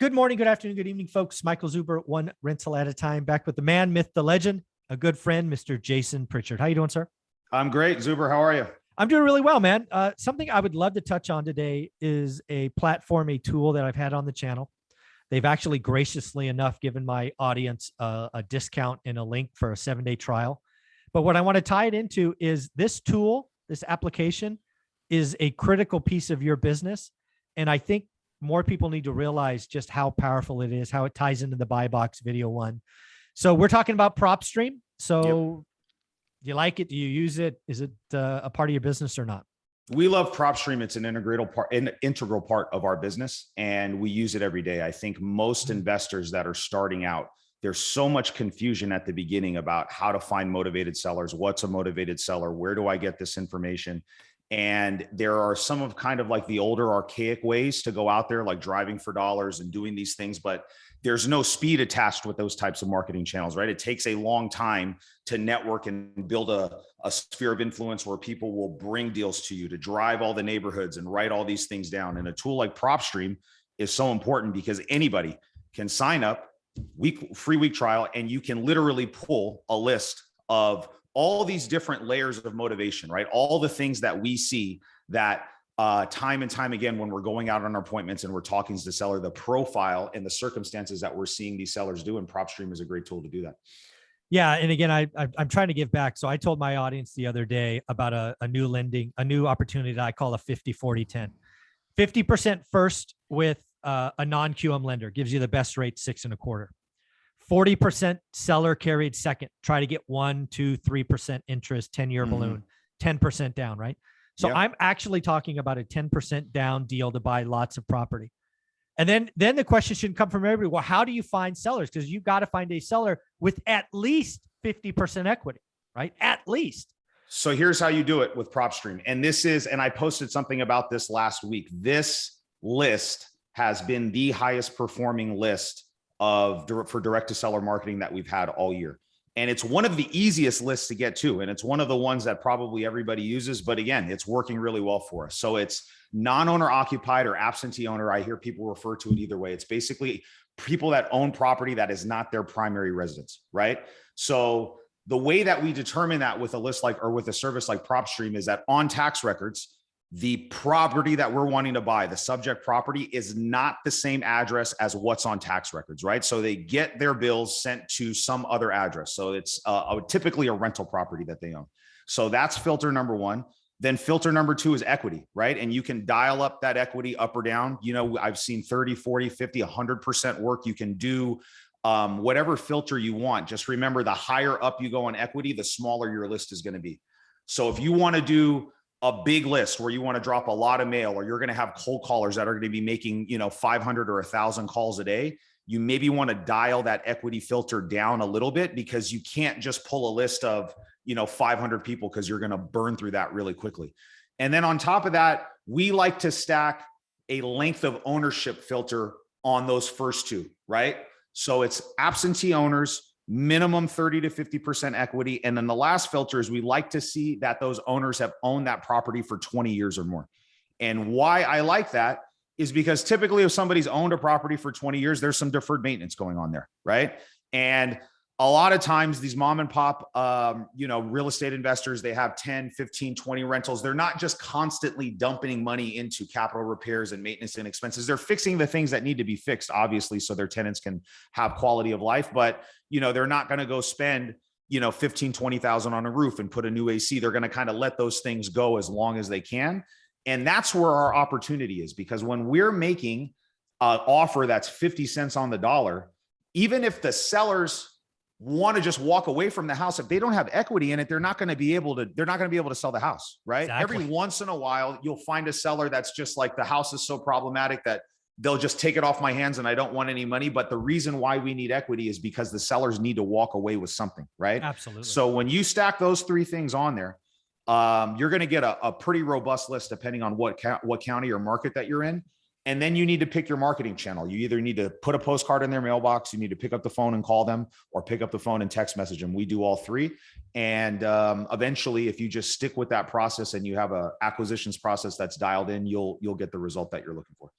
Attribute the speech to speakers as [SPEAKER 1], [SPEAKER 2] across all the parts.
[SPEAKER 1] Good morning, good afternoon, good evening, folks. Michael Zuber, one rental at a time, back with the man, myth, the legend, a good friend, Mr. Jason Pritchard. How you doing, sir?
[SPEAKER 2] I'm great. Zuber, how are you?
[SPEAKER 1] I'm doing really well, man. Something I would love to touch on today is a platform, a tool that I've had on the channel. They've actually graciously enough given my audience a discount and a link for a 7-day trial. But what I want to tie it into is this tool, this application is a critical piece of your business. And I think more people need to realize just how powerful it is, how it ties into the buy box video one. So we're talking about PropStream. So do you like it? Do you use it? Is it a part of your business or not?
[SPEAKER 2] We love PropStream. It's an integral part of our business, and we use it every day. I think most investors that are starting out, there's so much confusion at the beginning about how to find motivated sellers. What's a motivated seller? Where do I get this information? And there are some of kind of like the older archaic ways to go out there, like driving for dollars and doing these things, but there's no speed attached with those types of marketing channels, right? It takes a long time to network and build a sphere of influence where people will bring deals to you, to drive all the neighborhoods and write all these things down. And a tool like PropStream is so important because anybody can sign up, free week trial, and you can literally pull a list of all these different layers of motivation, right? All the things that we see that time and time again, when we're going out on our appointments and we're talking to the seller, the profile and the circumstances that we're seeing these sellers do, and PropStream is a great tool to do that.
[SPEAKER 1] Yeah. And again, I'm trying to give back. So I told my audience the other day about a new opportunity that I call a 50-40-10. 50% first with a non-QM lender gives you the best rate, 6.25. 40% seller carried second. Try to get 1%, 2%, 3% interest, 10-year balloon, 10% down, right? So I'm actually talking about a 10% down deal to buy lots of property. And then the question should come from everybody. Well, how do you find sellers? Because you've got to find a seller with at least 50% equity, right? At least.
[SPEAKER 2] So here's how you do it with PropStream. And I posted something about this last week. This list has been the highest performing list for direct to seller marketing that we've had all year. And it's one of the easiest lists to get to. And it's one of the ones that probably everybody uses, but again, it's working really well for us. So it's non-owner occupied or absentee owner. I hear people refer to it either way. It's basically people that own property that is not their primary residence, right? So the way that we determine that with a list like, or with a service like PropStream, is that on tax records, the property that we're wanting to buy, the subject property, is not the same address as what's on tax records, right? So they get their bills sent to some other address. So it's typically a rental property that they own. So that's filter number one. Then filter number two is equity, right? And you can dial up that equity up or down. You know, I've seen 30, 40, 50, 100% work. You can do whatever filter you want. Just remember, the higher up you go on equity, the smaller your list is going to be. So if you want to do a big list where you want to drop a lot of mail, or you're going to have cold callers that are going to be making, 500 or 1,000 calls a day, you maybe want to dial that equity filter down a little bit, because you can't just pull a list of, 500 people, because you're going to burn through that really quickly. And then on top of that, we like to stack a length of ownership filter on those first two, right? So it's absentee owners, minimum 30 to 50% equity. And then the last filter is we like to see that those owners have owned that property for 20 years or more. And why I like that is because typically if somebody's owned a property for 20 years, there's some deferred maintenance going on there, right? And a lot of times these mom and pop, real estate investors, they have 10, 15, 20 rentals. They're not just constantly dumping money into capital repairs and maintenance and expenses. They're fixing the things that need to be fixed, obviously, so their tenants can have quality of life. But, they're not going to go spend, 15, 20,000 on a roof and put a new AC. They're going to kind of let those things go as long as they can. And that's where our opportunity is, because when we're making an offer that's 50 cents on the dollar, even if the sellers want to just walk away from the house, if they don't have equity in it, they're not going to be able to sell the house, right? Exactly. Every once in a while, you'll find a seller that's just like, the house is so problematic that they'll just take it off my hands and I don't want any money. But the reason why we need equity is because the sellers need to walk away with something, right?
[SPEAKER 1] Absolutely.
[SPEAKER 2] So when you stack those three things on there, you're going to get a pretty robust list depending on what county or market that you're in. And then you need to pick your marketing channel. You either need to put a postcard in their mailbox, you need to pick up the phone and call them, or pick up the phone and text message them. We do all three. And eventually, if you just stick with that process and you have a acquisitions process that's dialed in, you'll get the result that you're looking for.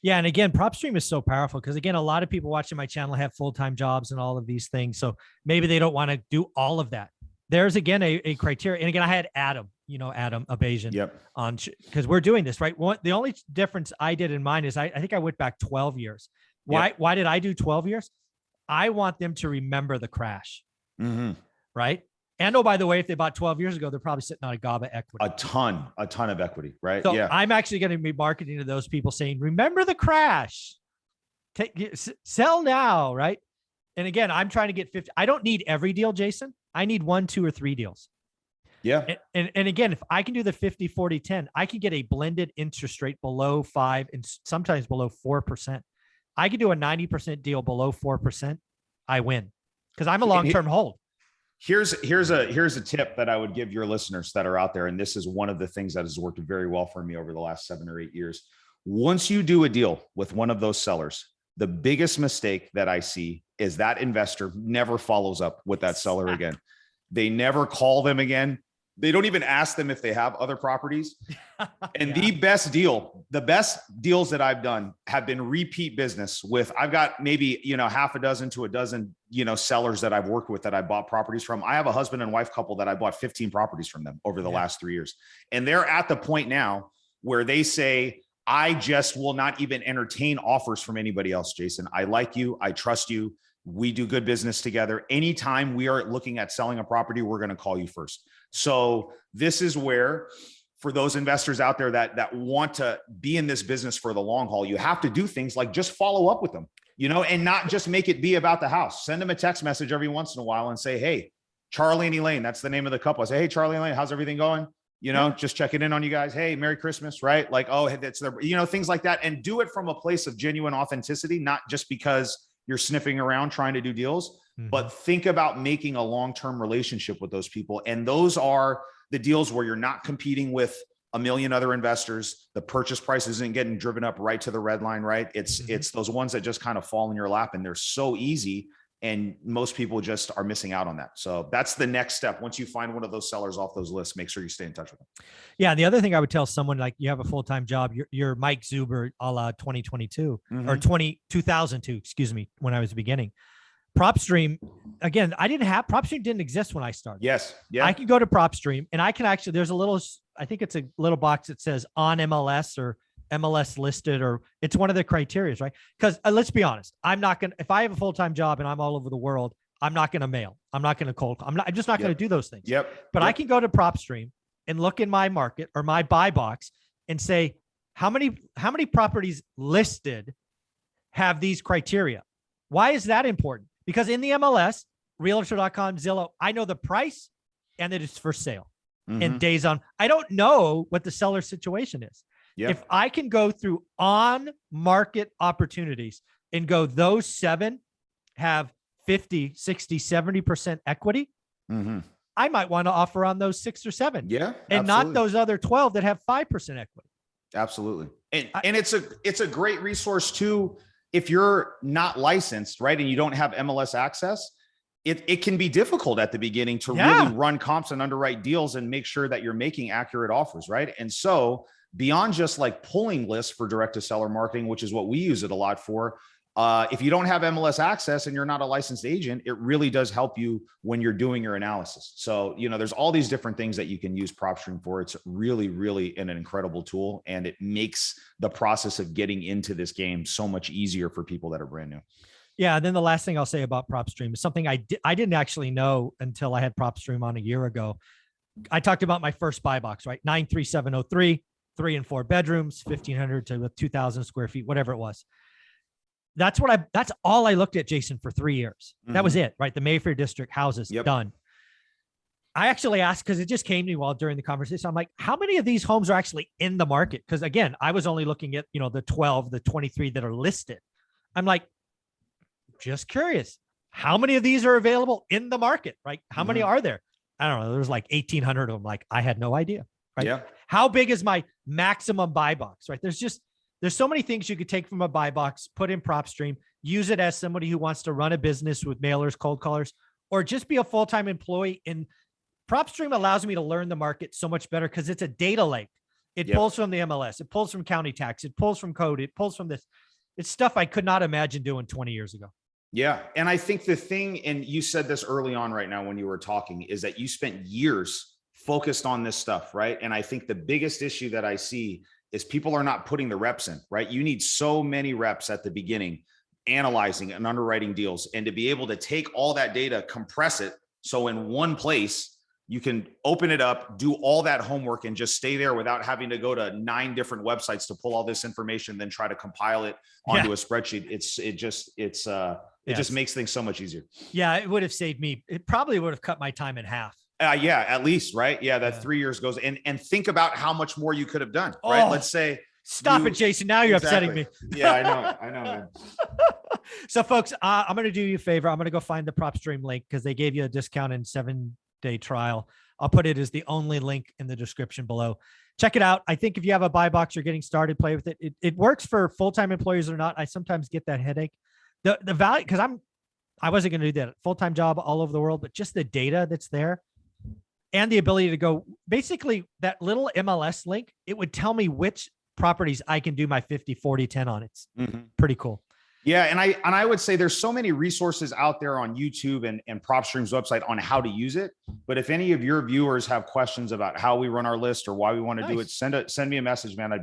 [SPEAKER 1] Yeah. And again, PropStream is so powerful because again, a lot of people watching my channel have full-time jobs and all of these things. So maybe they don't want to do all of that. There's again a criteria. And again, I had Adam, Adam Abazian
[SPEAKER 2] Yep.
[SPEAKER 1] on because we're doing this, right? The only difference I did in mine is I think I went back 12 years. Why did I do 12 years? I want them to remember the crash.
[SPEAKER 2] Mm-hmm.
[SPEAKER 1] Right. And oh, by the way, if they bought 12 years ago, they're probably sitting on a gob of equity.
[SPEAKER 2] A ton of equity, right?
[SPEAKER 1] So
[SPEAKER 2] Yeah.
[SPEAKER 1] I'm actually going to be marketing to those people saying, remember the crash, sell now. Right. And again, I'm trying to get 50. I don't need every deal, Jason. I need 1, 2, or 3 deals.
[SPEAKER 2] Yeah.
[SPEAKER 1] And again, if I can do the 50, 40, 10, I can get a blended interest rate below 5 and sometimes below 4%. I can do a 90% deal below 4%. I win because I'm a long-term hold.
[SPEAKER 2] Here's a tip that I would give your listeners that are out there. And this is one of the things that has worked very well for me over the last 7 or 8 years. Once you do a deal with one of those sellers, the biggest mistake that I see is that investor never follows up with that seller again. They never call them again. They don't even ask them if they have other properties. And the best deals that I've done have been repeat business with, I've got maybe, half a dozen to a dozen, sellers that I've worked with that I bought properties from. I have a husband and wife couple that I bought 15 properties from them over the last 3 years. And they're at the point now where they say, I just will not even entertain offers from anybody else, Jason. I like you. I trust you. We do good business together. Anytime we are looking at selling a property, we're going to call you first. So this is where, for those investors out there that want to be in this business for the long haul, you have to do things like just follow up with them, and not just make it be about the house. Send them a text message every once in a while and say, hey, Charlie and Elaine, that's the name of the couple. I say, hey, Charlie and Elaine, how's everything going? Just checking in on you guys. Hey, Merry Christmas, right? Like, oh, that's their, things like that. And do it from a place of genuine authenticity, not just because you're sniffing around trying to do deals, but think about making a long-term relationship with those people. And those are the deals where you're not competing with a million other investors. The purchase price isn't getting driven up right to the red line, right? It's those ones that just kind of fall in your lap, and they're so easy. And most people just are missing out on that. So that's the next step. Once you find one of those sellers off those lists, make sure you stay in touch with them.
[SPEAKER 1] Yeah. And the other thing I would tell someone, like, you have a full-time job, you're Mike Zuber a la 2022 or 2002, excuse me, when I was beginning. PropStream, again, PropStream didn't exist when I started.
[SPEAKER 2] Yes. Yeah.
[SPEAKER 1] I can go to PropStream and I can actually, there's a little, I think it's a little box that says on MLS or MLS listed, or it's one of the criteria, right? Because let's be honest, if I have a full-time job and I'm all over the world, I'm not going to mail. I'm not going to cold. I'm just not going to do those things. But I can go to PropStream and look in my market or my buy box and say, how many properties listed have these criteria? Why is that important? Because in the MLS, Realtor.com, Zillow, I know the price and that it's for sale and days on. I don't know what the seller situation is. Yep. If I can go through on market opportunities and go, those 7 have 50, 60, 70% equity, I might want to offer on those 6 or 7.
[SPEAKER 2] Yeah.
[SPEAKER 1] And not those other 12 that have 5% equity.
[SPEAKER 2] Absolutely. And it's a great resource too. If you're not licensed, right, and you don't have MLS access, it can be difficult at the beginning to really run comps and underwrite deals and make sure that you're making accurate offers, right? And so beyond just like pulling lists for direct to seller marketing, which is what we use it a lot for, if you don't have MLS access and you're not a licensed agent, it really does help you when you're doing your analysis. So, there's all these different things that you can use PropStream for. It's really, really an incredible tool, and it makes the process of getting into this game so much easier for people that are brand new. Yeah.
[SPEAKER 1] And then the last thing I'll say about PropStream is something I didn't actually know until I had PropStream on a year ago. I talked about my first buy box, right? 93703, 3 and 4 bedrooms, 1,500 to 2,000 square feet, whatever it was. That's all I looked at, Jason, for 3 years. That was it, right? The Mayfair District houses, done. I actually asked, because it just came to me while during the conversation. I'm like, how many of these homes are actually in the market? Because again, I was only looking at, the 12, the 23 that are listed. I'm like, just curious, how many of these are available in the market, right? How many are there? I don't know. There's like 1,800 of them. Like, I had no idea, right? Yeah. How big is my maximum buy box, right? There's so many things you could take from a buy box, put in PropStream, use it as somebody who wants to run a business with mailers, cold callers, or just be a full-time employee. And PropStream allows me to learn the market so much better because it's a data lake. It
[SPEAKER 2] Yep.
[SPEAKER 1] pulls from the MLS. It pulls from county tax. It pulls from code. It pulls from this. It's stuff I could not imagine doing 20 years ago.
[SPEAKER 2] Yeah. And I think the thing, and you said this early on right now when you were talking, is that you spent years focused on this stuff, right? And I think the biggest issue that I see is people are not putting the reps in, right? You need so many reps at the beginning, analyzing and underwriting deals, and to be able to take all that data, compress it. So in one place, you can open it up, do all that homework, and just stay there without having to go to 9 different websites to pull all this information, then try to compile it onto a spreadsheet. It just makes things so much easier.
[SPEAKER 1] Yeah, it would have saved me. It probably would have cut my time in half.
[SPEAKER 2] Yeah, at least, right? Yeah, that 3 years goes, and think about how much more you could have done, right? Let's say,
[SPEAKER 1] stop it, Jason. Now you're upsetting me.
[SPEAKER 2] Yeah, I know, man.
[SPEAKER 1] So, folks, I'm going to do you a favor. I'm going to go find the PropStream link because they gave you a discount and 7-day trial. I'll put it as the only link in the description below. Check it out. I think if you have a buy box, you're getting started, play with it. It works for full-time employees or not. I sometimes get that headache. The value, because I wasn't going to do that full-time job all over the world, but just the data that's there and the ability to go, basically that little MLS link, it would tell me which properties I can do my 50, 40, 10 on. It's pretty cool.
[SPEAKER 2] Yeah. And I would say there's so many resources out there on YouTube and PropStream's website on how to use it. But if any of your viewers have questions about how we run our list or why we want to do it, send me a message, man.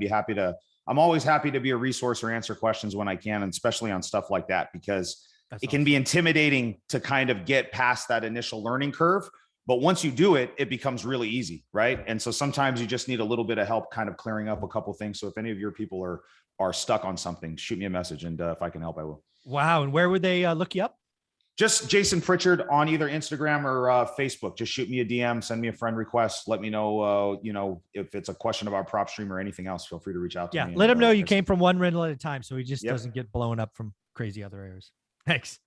[SPEAKER 2] I'm always happy to be a resource or answer questions when I can, and especially on stuff like that, because it can be intimidating to kind of get past that initial learning curve. But once you do it, it becomes really easy, right? And so sometimes you just need a little bit of help kind of clearing up a couple things. So if any of your people are stuck on something, shoot me a message, and if I can help, I will.
[SPEAKER 1] Wow. And where would they look you up?
[SPEAKER 2] Just Jason Pritchard on either Instagram or Facebook. Just shoot me a DM, send me a friend request. Let me know, if it's a question about PropStream or anything else, feel free to reach out to me.
[SPEAKER 1] Yeah. Let him know you came from one rental at a time, so he just doesn't get blown up from crazy other areas. Thanks.